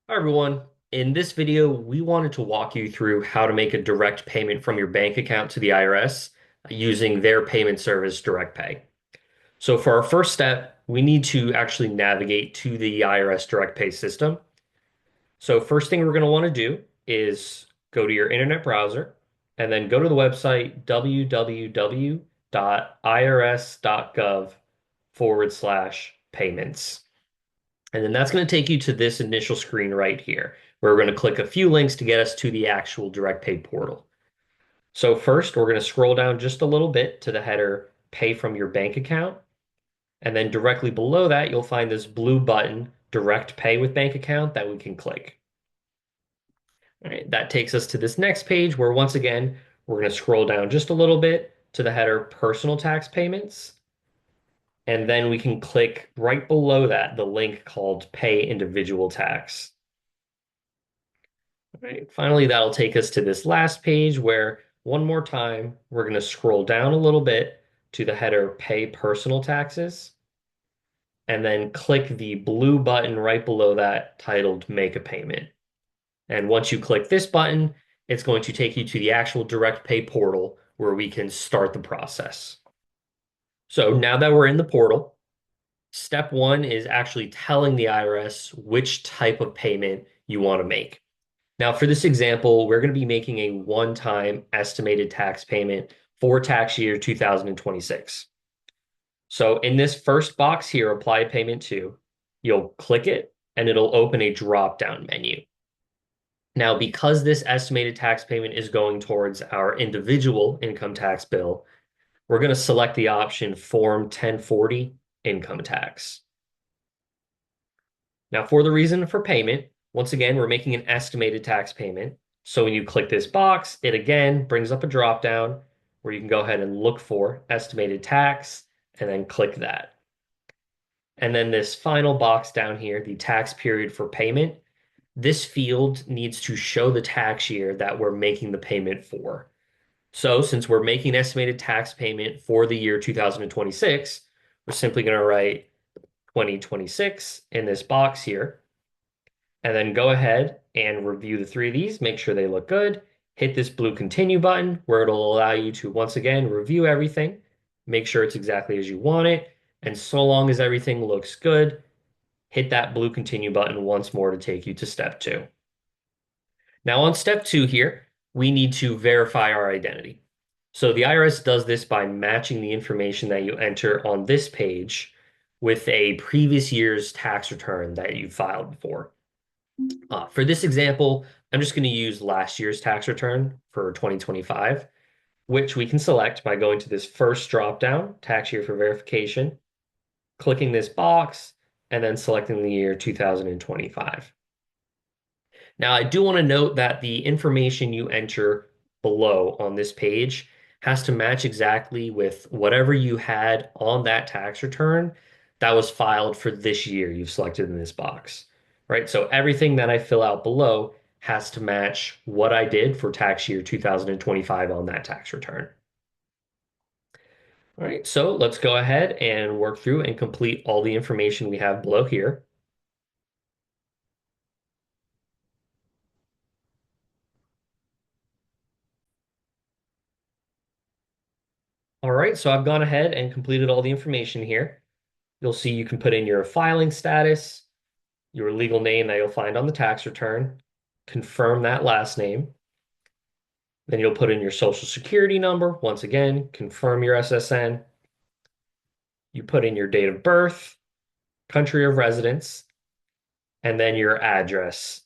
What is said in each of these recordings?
Hi everyone. In this video, we wanted to walk you through how to make a direct payment from your bank account to the IRS using their payment service, Direct Pay. So for our first step, we need to actually navigate to the IRS Direct Pay system. So first thing we're going to want to do is go to your internet browser and then go to the website www.irs.gov/payments. And then that's going to take you to this initial screen right here, where we're going to click a few links to get us to the actual direct pay portal. So first, we're going to scroll down just a little bit to the header Pay from your bank account. And then directly below that, you'll find this blue button, Direct Pay with Bank Account, that we can click. All right, that takes us to this next page where once again, we're going to scroll down just a little bit to the header Personal Tax Payments. And then we can click right below that, the link called Pay Individual Tax. Right. Finally, that'll take us to this last page where one more time, we're going to scroll down a little bit to the header Pay Personal Taxes, and then click the blue button right below that titled Make a Payment. And once you click this button, it's going to take you to the actual direct pay portal where we can start the process. So now that we're in the portal, step one is actually telling the IRS which type of payment you want to make. Now, for this example, we're going to be making a one-time estimated tax payment for tax year 2026. So in this first box here, apply payment to, you'll click it and it'll open a drop-down menu. Now, because this estimated tax payment is going towards our individual income tax bill, we're going to select the option Form 1040 Income Tax. Now, for the reason for payment, once again, we're making an estimated tax payment. So when you click this box, it again brings up a drop down where you can go ahead and look for estimated tax and then click that. And then this final box down here, the tax period for payment, this field needs to show the tax year that we're making the payment for. So since we're making an estimated tax payment for the year 2026, we're simply going to write 2026 in this box here and then go ahead and review the three of these, make sure they look good. Hit this blue continue button where it'll allow you to once again review everything, make sure it's exactly as you want it. And so long as everything looks good, hit that blue continue button once more to take you to step two. Now on step two here, we need to verify our identity. So the IRS does this by matching the information that you enter on this page with a previous year's tax return that you filed before. For this example, I'm just going to use last year's tax return for 2025, which we can select by going to this first drop down, tax year for verification, clicking this box, and then selecting the year 2025. Now, I do want to note that the information you enter below on this page has to match exactly with whatever you had on that tax return that was filed for this year you've selected in this box, right? So everything that I fill out below has to match what I did for tax year 2025 on that tax return. All right, so let's go ahead and work through and complete all the information we have below here. All right, so I've gone ahead and completed all the information here. You'll see you can put in your filing status, your legal name that you'll find on the tax return, confirm that last name. Then you'll put in your social security number. Once again, confirm your SSN. You put in your date of birth, country of residence, and then your address.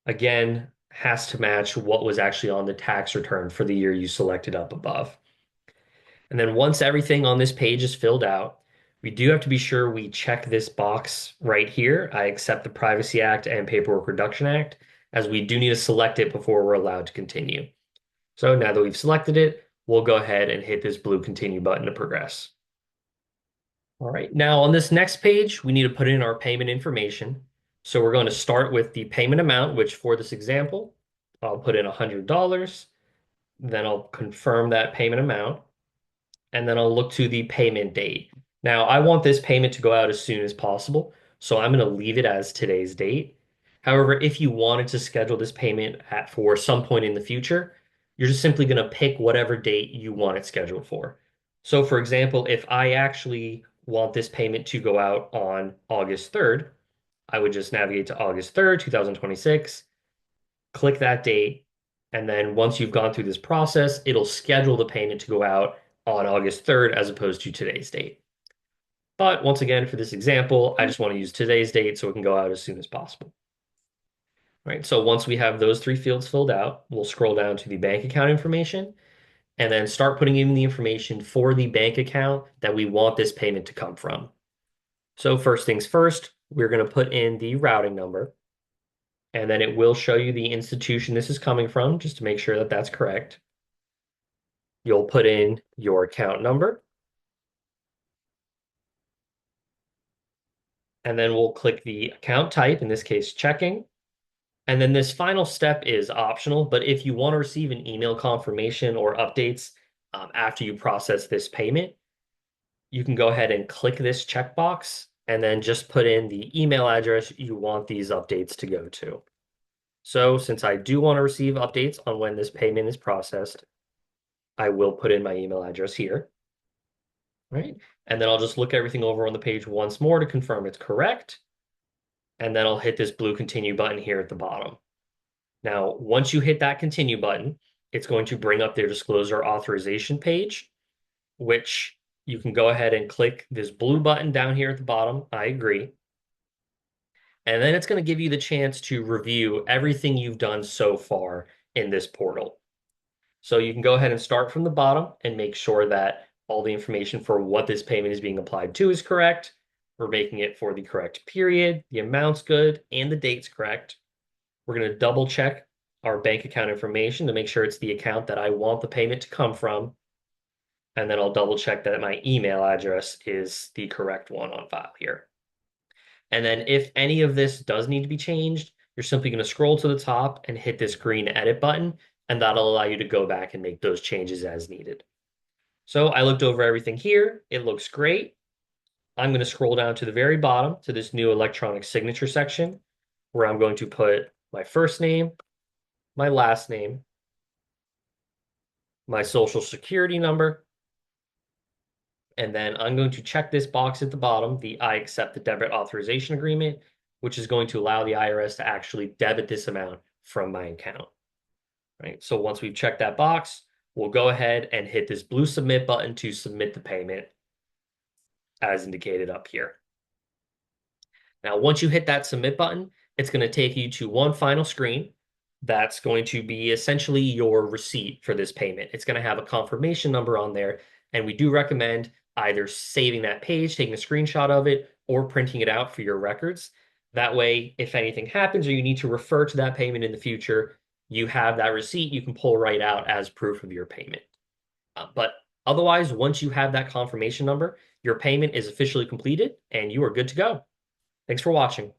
Again, has to match what was actually on the tax return for the year you selected up above. And then once everything on this page is filled out, we do have to be sure we check this box right here. I accept the Privacy Act and Paperwork Reduction Act, as we do need to select it before we're allowed to continue. So now that we've selected it, we'll go ahead and hit this blue continue button to progress. All right, now on this next page, we need to put in our payment information. So we're going to start with the payment amount, which for this example, I'll put in $100. Then I'll confirm that payment amount, and then I'll look to the payment date. Now, I want this payment to go out as soon as possible, so I'm going to leave it as today's date. However, if you wanted to schedule this payment for some point in the future, you're just simply going to pick whatever date you want it scheduled for. So, for example, if I actually want this payment to go out on August 3rd, I would just navigate to August 3rd, 2026, click that date, and then once you've gone through this process, it'll schedule the payment to go out on August 3rd as opposed to today's date. But once again, for this example, I just want to use today's date so it can go out as soon as possible. Right. So once we have those three fields filled out, we'll scroll down to the bank account information and then start putting in the information for the bank account that we want this payment to come from. So first things first, we're going to put in the routing number, and then it will show you the institution this is coming from just to make sure that that's correct. You'll put in your account number, and then we'll click the account type, in this case, checking. And then this final step is optional, but if you want to receive an email confirmation or updates after you process this payment, you can go ahead and click this checkbox and then just put in the email address you want these updates to go to. So since I do want to receive updates on when this payment is processed, I will put in my email address here, right? And then I'll just look everything over on the page once more to confirm it's correct. And then I'll hit this blue continue button here at the bottom. Now, once you hit that continue button, it's going to bring up their disclosure authorization page, which you can go ahead and click this blue button down here at the bottom. I agree. And then it's going to give you the chance to review everything you've done so far in this portal. So you can go ahead and start from the bottom and make sure that all the information for what this payment is being applied to is correct. We're making it for the correct period, the amount's good, and the date's correct. We're going to double check our bank account information to make sure it's the account that I want the payment to come from. And then I'll double check that my email address is the correct one on file here. And then if any of this does need to be changed, you're simply going to scroll to the top and hit this green edit button, and that'll allow you to go back and make those changes as needed. So I looked over everything here. It looks great. I'm going to scroll down to the very bottom to this new electronic signature section where I'm going to put my first name, my last name, my social security number, and then I'm going to check this box at the bottom, the I accept the debit authorization agreement, which is going to allow the IRS to actually debit this amount from my account. Right. So once we've checked that box, we'll go ahead and hit this blue submit button to submit the payment as indicated up here. Now, once you hit that submit button, it's going to take you to one final screen. That's going to be essentially your receipt for this payment. It's going to have a confirmation number on there, and we do recommend either saving that page, taking a screenshot of it, or printing it out for your records. That way, if anything happens or you need to refer to that payment in the future, you have that receipt you can pull right out as proof of your payment. But otherwise, once you have that confirmation number, your payment is officially completed and you are good to go. Thanks for watching.